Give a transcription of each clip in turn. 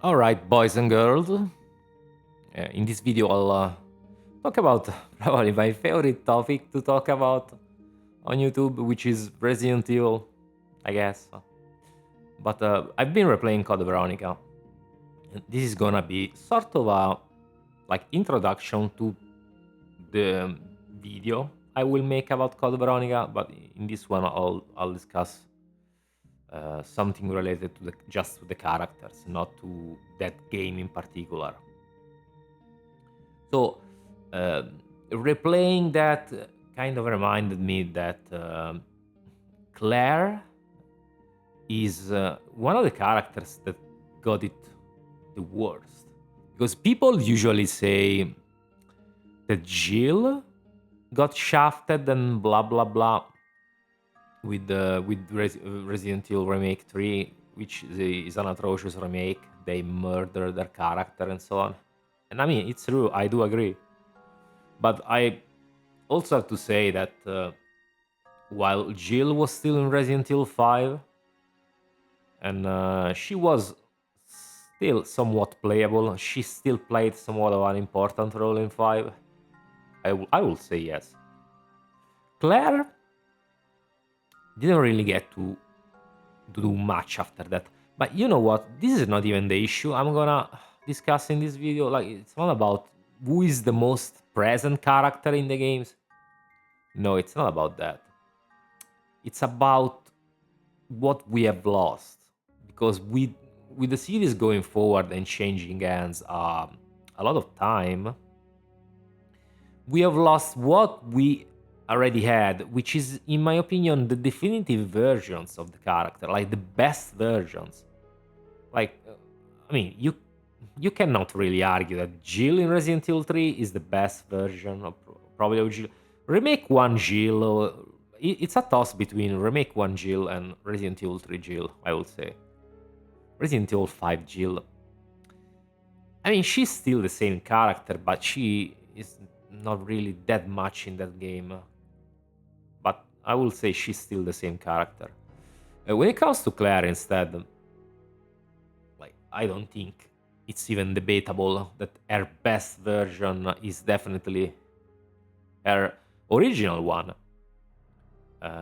Alright, boys and girls. In this video, I'll talk about probably my favorite topic to talk about on YouTube, which is Resident Evil, I guess. But I've been replaying Code Veronica. And this is gonna be sort of a like introduction to the video I will make about Code Veronica. But in this one, I'll discuss something related to just to the characters, not to that game in particular. So, replaying that kind of reminded me that Claire is one of the characters that got it the worst. Because people usually say that Jill got shafted and blah blah blah with Resident Evil Remake 3, which is an atrocious remake. They murder their character and so on. And I mean, it's true, I do agree. But I also have to say that while Jill was still in Resident Evil 5, and she was still somewhat playable, she still played somewhat of an important role in 5. I will say yes. Claire didn't really get to do much after that. But you know what? This is not even the issue I'm gonna discuss in this video. Like, it's not about who is the most present character in the games. No, it's not about that. It's about what we have lost. Because with the series going forward and changing hands a lot of time, we have lost what we already had, which is, in my opinion, the definitive versions of the character, like the best versions. Like, I mean, you cannot really argue that Jill in Resident Evil 3 is the best version of probably of Jill. Remake 1 Jill, it's a toss between Remake 1 Jill and Resident Evil 3 Jill, I would say. Resident Evil 5 Jill. I mean, she's still the same character, but she is not really that much in that game. But I will say she's still the same character. When it comes to Claire, instead, like, I don't think it's even debatable that her best version is definitely her original one.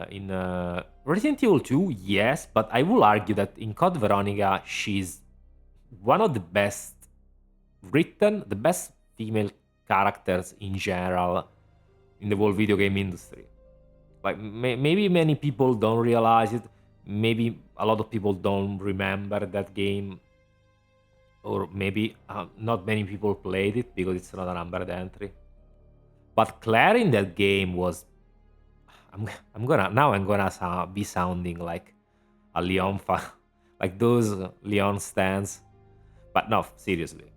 In Resident Evil 2, yes, but I will argue that in Code Veronica, she's one of the best written, the best female characters in general in the whole video game industry. Like, maybe many people don't realize it. Maybe a lot of people don't remember that game, or maybe not many people played it because it's not a numbered entry. But Claire in that game was. I'm gonna be sounding like a Leon fan, like those Leon stands. But no, seriously,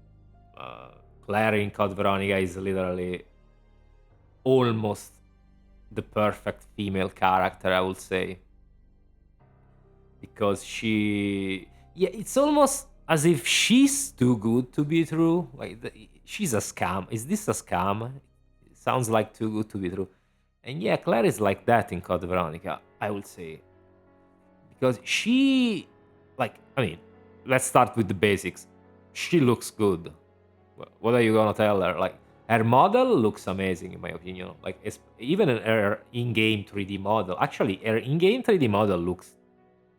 Claire in Code Veronica is literally almost the perfect female character, I would say, because yeah, it's almost as if she's too good to be true. Like, she's a scam. Is this a scam? It sounds like too good to be true. And yeah, Claire is like that in Code Veronica, I would say, because she, like, I mean, let's start with the basics. She looks good. What are you gonna tell her? Like, her model looks amazing, in my opinion. Like, even her in-game 3D model. Actually, her in-game 3D model looks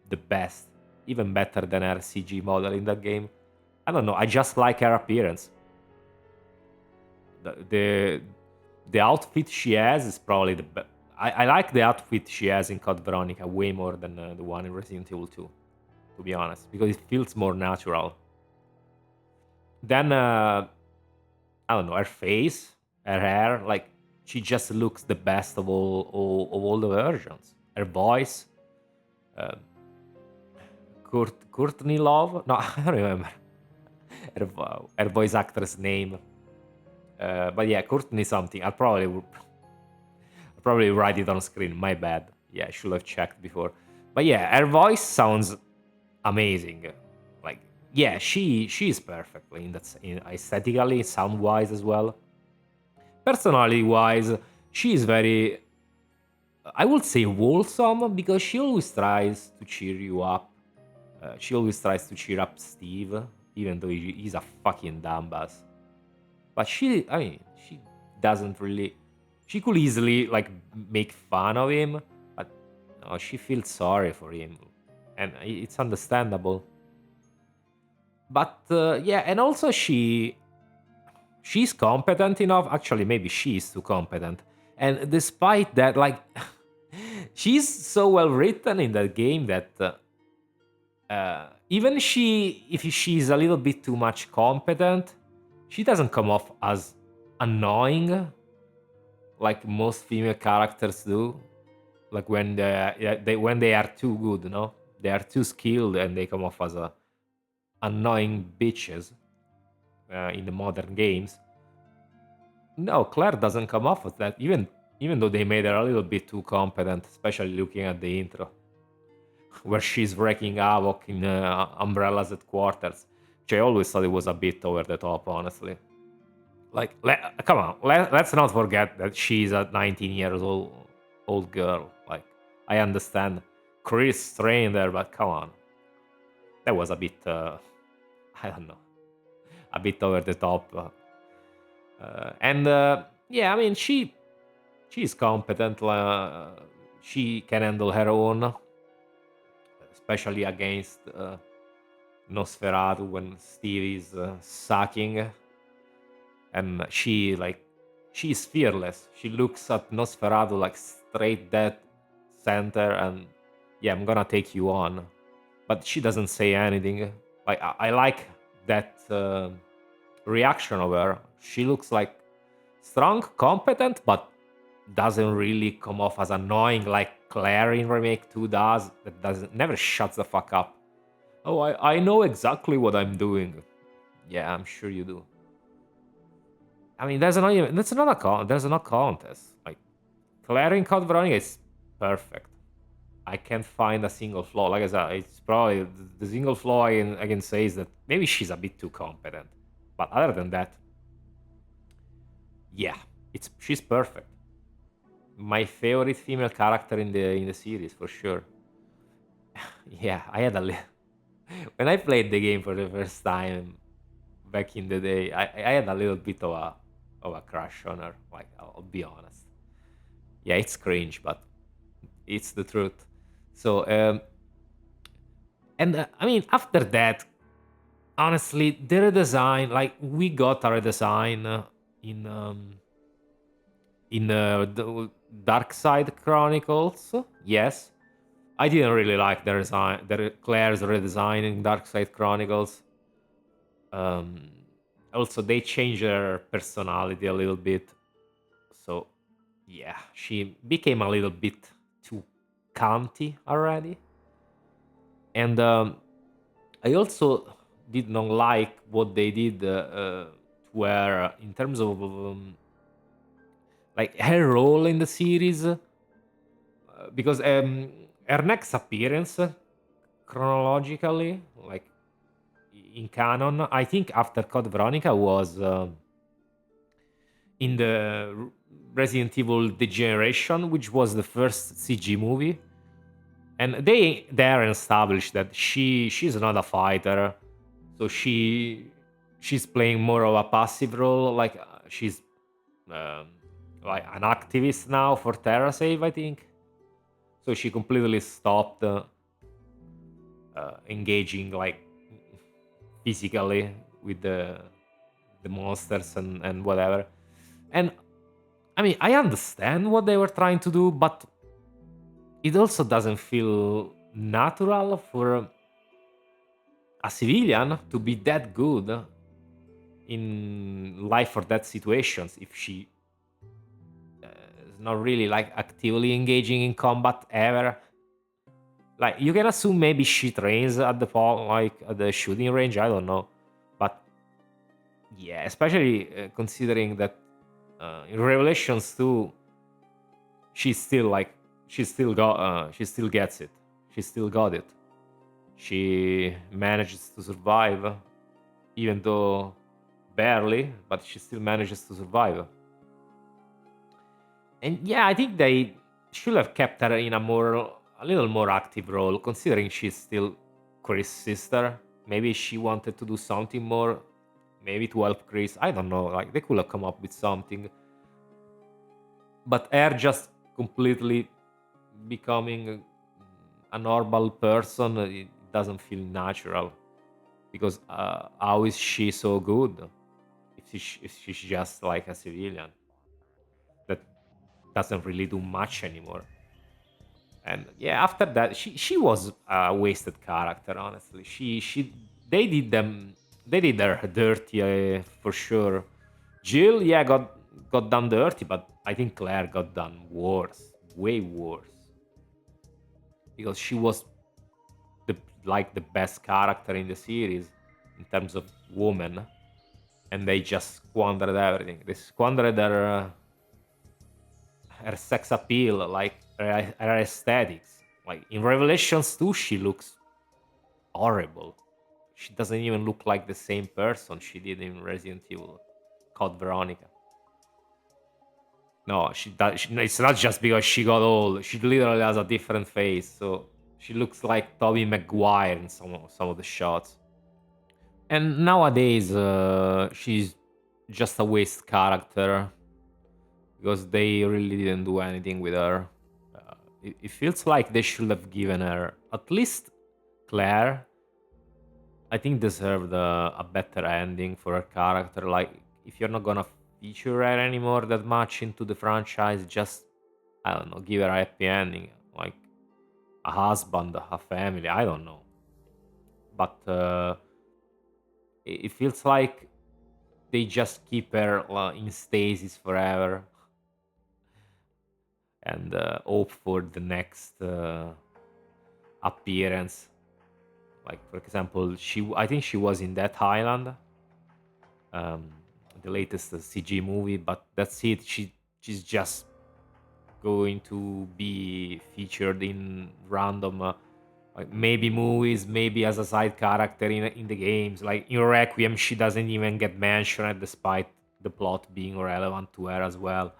the best, even better than her CG model in that game. I don't know. I just like her appearance. The outfit she has is probably the best. I like the outfit she has in Code Veronica way more than the one in Resident Evil 2, to be honest, because it feels more natural. Then I don't know, her face, her hair, like, she just looks the best of all the versions. Her voice, uh, Courtney Love. No, I don't remember her voice actress name. But yeah, Courtney something. I'll probably write it on screen. My bad. Yeah, I should have checked before. But yeah, her voice sounds amazing. Like, yeah, she's perfectly in aesthetically, sound wise as well. Personality wise, she is very, I would say, wholesome, because she always tries to cheer you up. She always tries to cheer up Steve, even though he's a fucking dumbass. But I mean, she doesn't really. She could easily like make fun of him, but no, she feels sorry for him, and it's understandable. But yeah, and also she's competent enough. Actually, maybe she's too competent. And despite that, like, she's so well written in that game that even if she's a little bit too much competent, she doesn't come off as annoying like most female characters do. Like when they are too good, no, they are too skilled and they come off as annoying bitches in the modern games. No, Claire doesn't come off as that, even though they made her a little bit too competent, especially looking at the intro, where she's wreaking havoc in Umbrella's headquarters, which I always thought it was a bit over the top, honestly. Like, come on, let's not forget that she's a 19 years old girl. Like, I understand Chris trained there, but come on, that was a bit, I don't know, a bit over the top. And yeah, I mean, she's competent. She can handle her own, especially against Nosferatu when Steve is sucking, and she's fearless. She looks at Nosferatu like straight dead center, and yeah, I'm gonna take you on. But she doesn't say anything. Like I like that reaction of her. She looks like strong, competent, but doesn't really come off as annoying like Claire in Remake 2 does. That doesn't never shuts the fuck up. Oh, I know exactly what I'm doing. Yeah, I'm sure you do. I mean, there's not contest. Like Claire in Code Veronica is perfect. I can't find a single flaw. Like I said, it's probably the single flaw I can say is that maybe she's a bit too competent. But other than that, yeah, she's perfect. My favorite female character in the series for sure. Yeah, I had a when I played the game for the first time back in the day. I had a little bit of a crush on her. Like I'll be honest. Yeah, it's cringe, but it's the truth. So and I mean after that, honestly, the redesign, like we got a redesign in the Dark Side Chronicles. Yes, I didn't really like Claire's redesign in Dark Side Chronicles. Um, Also, they changed her personality a little bit, so yeah, she became a little bit too canty already. And I also did not like what they did to her in terms of like her role in the series, because her next appearance chronologically, like in canon, I think after Code Veronica was in the Resident Evil Degeneration, which was the first CG movie, and they there established that she's not a fighter, so she's playing more of a passive role, like she's um, like an activist now for TerraSave, I think. So she completely stopped engaging like physically with the monsters and whatever. And I mean, I understand what they were trying to do, but it also doesn't feel natural for a civilian to be that good in life or death situations if she is not really like actively engaging in combat ever. Like you can assume maybe she trains at like at the shooting range. I don't know, but yeah, especially considering that in Revelations 2, she's still like she still gets it. She still got it. She manages to survive, even though barely, but she still manages to survive. And yeah, I think they should have kept her in a little more active role, considering she's still Chris' sister. Maybe she wanted to do something more, maybe to help Chris. I don't know. Like they could have come up with something, but her just completely becoming a normal person, it doesn't feel natural. Because how is she so good if she's just like a civilian that doesn't really do much anymore? And yeah, after that, she was a wasted character. Honestly, she they did her dirty for sure. Jill, yeah, got done dirty, but I think Claire got done worse, way worse, because she was the like the best character in the series in terms of woman, and they just squandered everything. They squandered her sex appeal, like her aesthetics. Like in Revelations 2, she looks horrible. She doesn't even look like the same person she did in Resident Evil called Veronica. No, she does. It's not just because she got old. She literally has a different face, so she looks like Tobey Maguire in some of the shots. And nowadays, she's just a waste character because they really didn't do anything with her. It feels like they should have given her at least Claire. I think deserved a better ending for her character. Like if you're not gonna feature her anymore that much into the franchise, just I don't know, give her a happy ending, like a husband, a family. I don't know, but it feels like they just keep her in stasis forever and hope for the next appearance. Like for example, I think she was in that Island, um, the latest CG movie, but that's it. She's just going to be featured in random, like maybe movies, maybe as a side character in the games. Like in Requiem, she doesn't even get mentioned, despite the plot being relevant to her as well.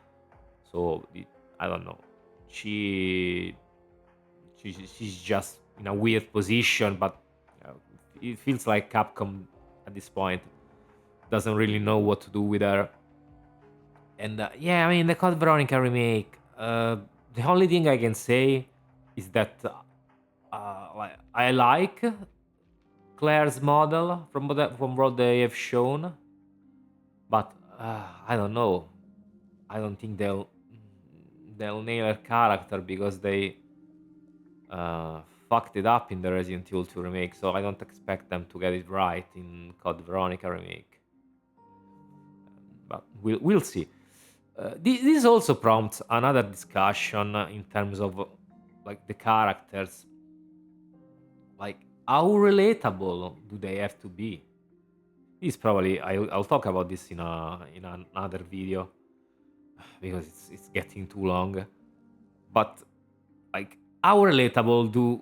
So I don't know. She she's just in a weird position, but uh, it feels like Capcom at this point doesn't really know what to do with her. And yeah, I mean the Code Veronica remake. The only thing I can say is that like, I like Claire's model from what they have shown, but I don't know. I don't think they'll nail her character because they fucked it up in the Resident Evil 2 remake. So I don't expect them to get it right in Code Veronica remake. But we'll see. This also prompts another discussion in terms of like the characters, like how relatable do they have to be? This probably I'll talk about this in another video because it's getting too long. But like how relatable do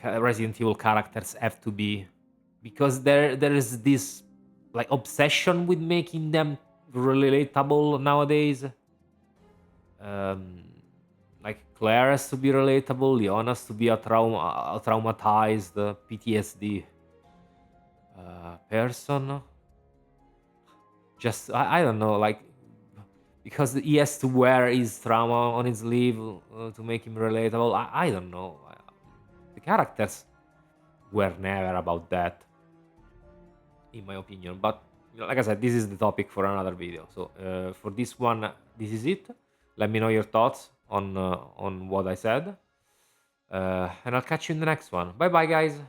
Resident Evil characters have to be? Because there is this like obsession with making them relatable nowadays. Um, like Claire has to be relatable, Leon has to be a traumatized PTSD person. Just I don't know, like because he has to wear his trauma on his sleeve to make him relatable. I don't know. The characters were never about that, in my opinion. But like I said, this is the topic for another video. So for this one, this is it. Let me know your thoughts on what I said, and I'll catch you in the next one. Bye bye, guys.